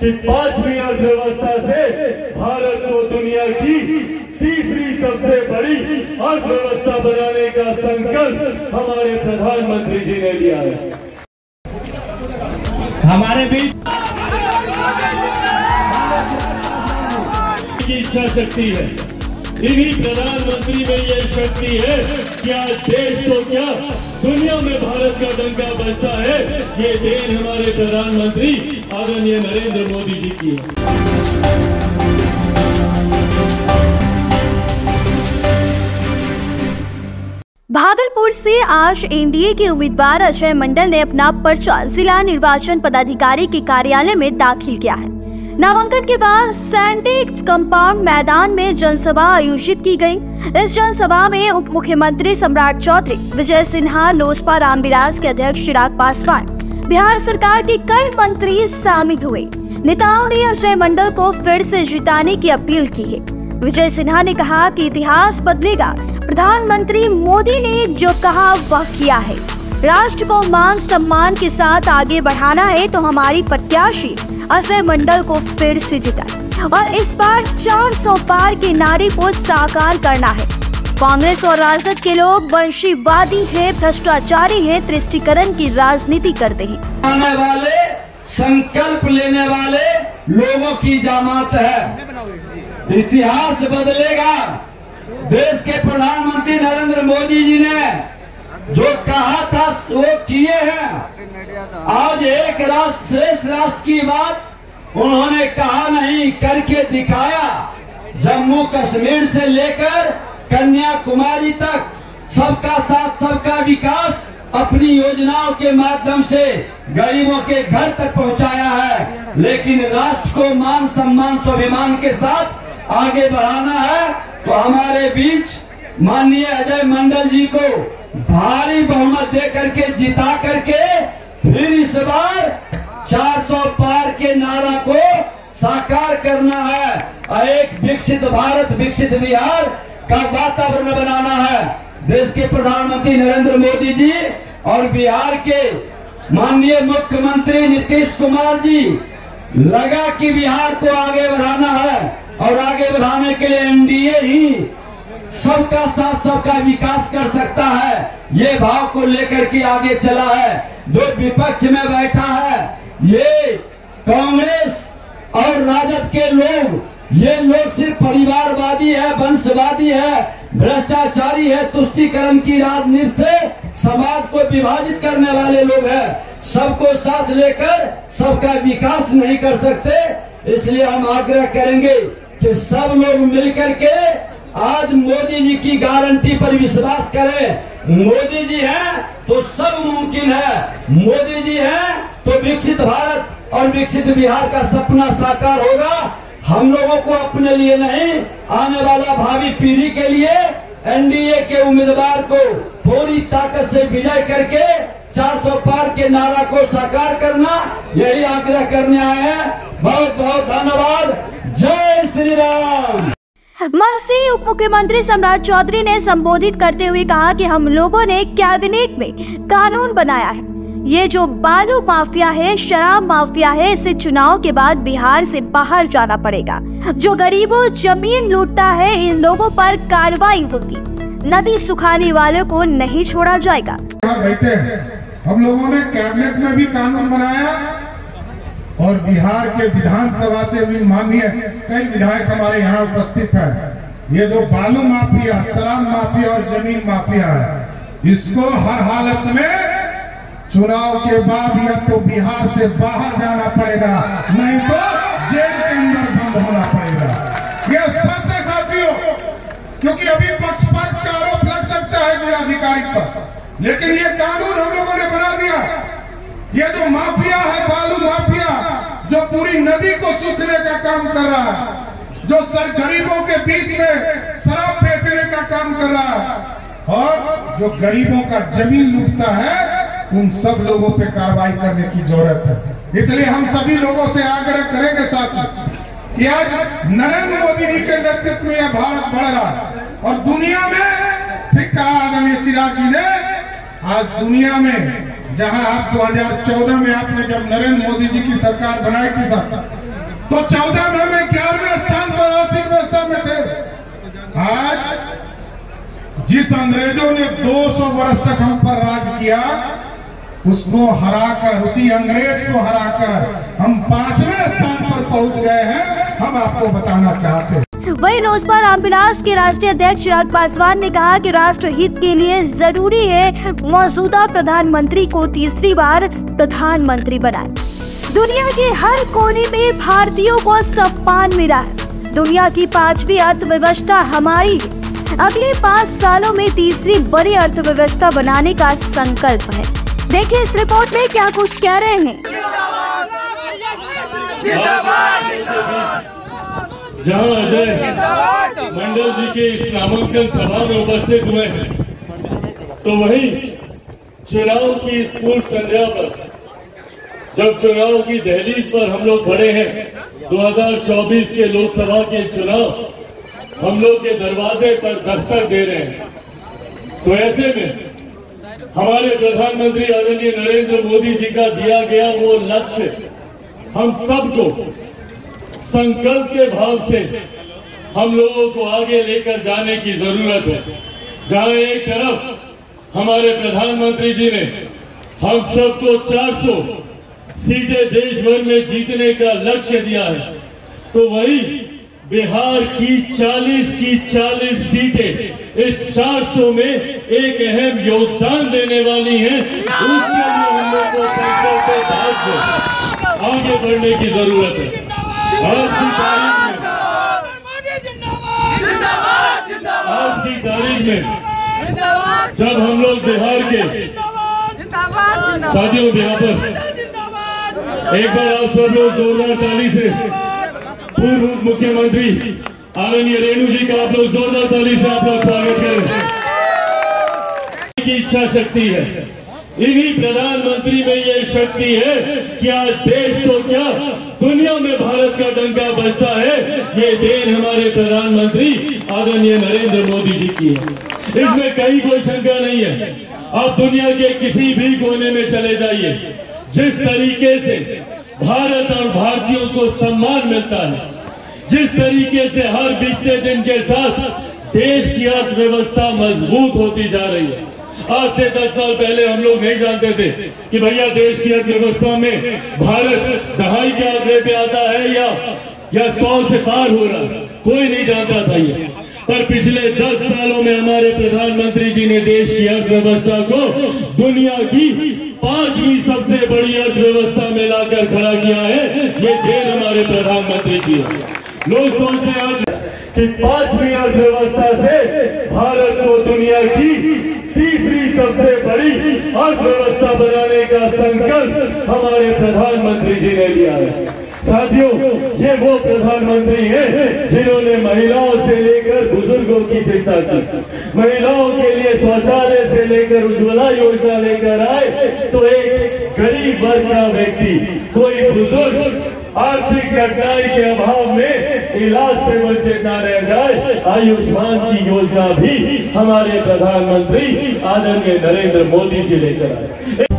कि 5वीं अर्थव्यवस्था से भारत को दुनिया की तीसरी सबसे बड़ी अर्थव्यवस्था बनाने का संकल्प हमारे प्रधानमंत्री जी ने लिया है। हमारे बीच की इच्छा शक्ति है, इन्हीं प्रधानमंत्री में यह शक्ति है कि आज देश को क्या दुनिया में भारत का डंका बजता है, ये देन हमारे प्रधानमंत्री आदरणीय नरेंद्र मोदी जी की है। भागलपुर से आज एनडीए के उम्मीदवार अजय मंडल ने अपना पर्चा जिला निर्वाचन पदाधिकारी के कार्यालय में दाखिल किया है। नामांकन के बाद सैंटिक कंपाउंड मैदान में जनसभा आयोजित की गई। इस जनसभा में उप मुख्यमंत्री सम्राट चौधरी, विजय सिन्हा, लोजपा रामविलास के अध्यक्ष चिराग पासवान, बिहार सरकार के कई मंत्री शामिल हुए। नेताओं ने अजय मंडल को फिर से जिताने की अपील की है। विजय सिन्हा ने कहा कि इतिहास बदलेगा, प्रधानमंत्री मोदी ने जो कहा वह किया है। राष्ट्र को मान सम्मान के साथ आगे बढ़ाना है तो हमारी प्रत्याशी अजय मंडल को फिर से जिताए और इस बार 400 पार के नारे को साकार करना है। कांग्रेस और राजद के लोग वंशीवादी है, भ्रष्टाचारी है, तुष्टीकरण की राजनीति करते हैं। आने वाले संकल्प लेने वाले लोगों की जमात है। इतिहास बदलेगा। देश के प्रधानमंत्री नरेंद्र मोदी जी ने जो कहा था वो किए हैं। आज एक राष्ट्र श्रेष्ठ राष्ट्र की बात उन्होंने कहा नहीं, करके दिखाया। जम्मू कश्मीर से लेकर कन्याकुमारी तक सबका साथ सबका विकास अपनी योजनाओं के माध्यम से गरीबों के घर तक पहुंचाया है। लेकिन राष्ट्र को मान सम्मान स्वाभिमान के साथ आगे बढ़ाना है तो हमारे बीच माननीय अजय मंडल जी को भारी बहुमत दे करके जिता करके फिर इस बार 400 पार के नारा को साकार करना है और एक विकसित भारत, विकसित बिहार का वातावरण बनाना है। देश के प्रधानमंत्री नरेंद्र मोदी जी और बिहार के माननीय मुख्यमंत्री नीतीश कुमार जी लगा कि बिहार को आगे बढ़ाना है और आगे बढ़ाने के लिए एनडीए ही सबका साथ सबका विकास कर सकता है। ये भाव को लेकर के आगे चला है। जो विपक्ष में बैठा है ये कांग्रेस और राजद के लोग, ये लोग सिर्फ परिवारवादी है, वंशवादी है, भ्रष्टाचारी है, तुष्टीकरण की राजनीति से समाज को विभाजित करने वाले लोग हैं। सबको साथ लेकर सबका विकास नहीं कर सकते। इसलिए हम आग्रह करेंगे कि सब लोग मिलकर के आज मोदी जी की गारंटी पर विश्वास करें। मोदी जी हैं तो सब मुमकिन है। मोदी जी हैं तो विकसित भारत और विकसित बिहार का सपना साकार होगा। हम लोगों को अपने लिए नहीं, आने वाला भावी पीढ़ी के लिए एनडीए के उम्मीदवार को पूरी ताकत से विजय करके 400 पार के नारा को साकार करना, यही आग्रह करने आए हैं। बहुत बहुत धन्यवाद। जय श्री राम। मनसी उप मुख्यमंत्री सम्राट चौधरी ने संबोधित करते हुए कहा कि हम लोगों ने कैबिनेट में कानून बनाया है। ये जो बालू माफिया है, शराब माफिया है, इसे चुनाव के बाद बिहार से बाहर जाना पड़ेगा। जो गरीबों जमीन लूटता है, इन लोगों पर कार्रवाई होगी। नदी सुखाने वालों को नहीं छोड़ा जाएगा। बैठे हम लोगों ने कैबिनेट में भी कानून बनाया और बिहार के विधानसभा से भी माननीय कई विधायक हमारे यहाँ उपस्थित हैं। ये जो बालू माफिया, शराब माफिया और जमीन माफिया है, इसको हर हालत में चुनाव के बाद या तो बिहार से बाहर जाना पड़ेगा, नहीं तो जेल के अंदर बंद होना पड़ेगा। ये स्पष्ट है साथियों, क्योंकि अभी पक्षपात का आरोप लग सकता है जिलाधिकारी पर, लेकिन ये कानून हम लोगों ने बना दिया। ये जो माफिया है, बालू माफिया, जो पूरी नदी को सूखने का काम कर रहा है, जो गरीबों के बीच में शराब बेचने का काम कर रहा है और जो गरीबों का जमीन लूटता है, उन सब लोगों पे कार्रवाई करने की जरूरत है। इसलिए हम सभी लोगों से आग्रह करेंगे साथी कि आज नरेंद्र मोदी जी के नेतृत्व में यह भारत बढ़ रहा है और दुनिया में, ठीक कहा आदरणीय चिराग जी ने, आज दुनिया में जहां आप 2014 में आपने जब नरेंद्र मोदी जी की सरकार बनाई थी साहब, तो 14 में 11वें स्थान पर आर्थिक व्यवस्था में थे। आज जिस अंग्रेजों ने 200 वर्ष तक हम पर राज किया, उसको हराकर, उसी अंग्रेज को हराकर हम 5वें स्थान पर पहुंच गए हैं। हम आपको बताना चाहते हैं। वहीं लोजपा रामविलास के राष्ट्रीय अध्यक्ष चिराग पासवान ने कहा कि राष्ट्र हित के लिए जरूरी है मौजूदा प्रधानमंत्री को तीसरी बार प्रधानमंत्री बनाए। दुनिया के हर कोने में भारतीयों को सम्मान मिला है। दुनिया की 5वीं अर्थव्यवस्था हमारी है। अगले 5 सालों में तीसरी बड़ी अर्थव्यवस्था बनाने का संकल्प है। देखिए इस रिपोर्ट में क्या कुछ कह रहे हैं। जहां अजय मंडल जी के इस नामांकन सभा में उपस्थित हुए हैं, तो वहीं चुनाव की इस पूर्व संध्या पर, जब चुनाव की दहलीज पर हम लोग खड़े हैं, 2024 के लोकसभा के चुनाव हम लोग के दरवाजे पर दस्तक दे रहे हैं, तो ऐसे में हमारे प्रधानमंत्री आदरणीय नरेंद्र मोदी जी का दिया गया वो लक्ष्य हम सबको संकल्प के भाव से हम लोगों को आगे लेकर जाने की जरूरत है। जहां एक तरफ हमारे प्रधानमंत्री जी ने हम सबको 400 सीटें देश भर में जीतने का लक्ष्य दिया है, तो वही बिहार की 40 सीटें इस 400 में एक अहम योगदान देने वाली हैं। उसके लिए हम लोग को संकल्प के भाव से आगे बढ़ने की जरूरत है। आज की तारीख में जब हम लोग बिहार के साथियों, यहाँ पर एक बार आप सब लोग जोरदार ताली से पूर्व उप मुख्यमंत्री आदरणीय रेणु जी का आप लोग जोरदार ताली से आप लोग स्वागत करें। की इच्छा शक्ति है, इन्हीं प्रधानमंत्री में ये शक्ति है कि आज देश तो क्या दुनिया में भारत का डंका बजता है। ये देन हमारे प्रधानमंत्री आदरणीय नरेंद्र मोदी जी की है, इसमें कहीं कोई शंका नहीं है। आप दुनिया के किसी भी कोने में चले जाइए, जिस तरीके से भारत और भारतीयों को सम्मान मिलता है, जिस तरीके से हर बीतते दिन के साथ देश की अर्थव्यवस्था मजबूत होती जा रही है। आज से 10 साल पहले हम लोग नहीं जानते थे कि भैया देश की अर्थव्यवस्था में भारत दहाई के आंकड़े पे आता है या 100 से पार हो रहा है, कोई नहीं जानता था ये। पर पिछले 10 सालों में हमारे प्रधानमंत्री जी ने देश की अर्थव्यवस्था को दुनिया की 5वीं सबसे बड़ी अर्थव्यवस्था में लाकर खड़ा किया है। ये देन हमारे प्रधानमंत्री की है। लोग सोचते हैं आज कि 5वीं अर्थव्यवस्था से भारत को दुनिया की तीसरी सबसे बड़ी अर्थव्यवस्था बनाने का संकल्प हमारे प्रधानमंत्री जी ने लिया है। साथियों, ये वो प्रधानमंत्री हैं जिन्होंने महिलाओं से लेकर बुजुर्गों की चिंता की, महिलाओं के लिए शौचालय से लेकर उज्ज्वला योजना लेकर आए, तो एक गरीब वर्ग का व्यक्ति, कोई बुजुर्ग आर्थिक कठिनाई के अभाव में इलाज से वंचित न रह जाए, आयुष्मान की योजना भी हमारे प्रधानमंत्री आदरणीय नरेंद्र मोदी जी लेकर आए।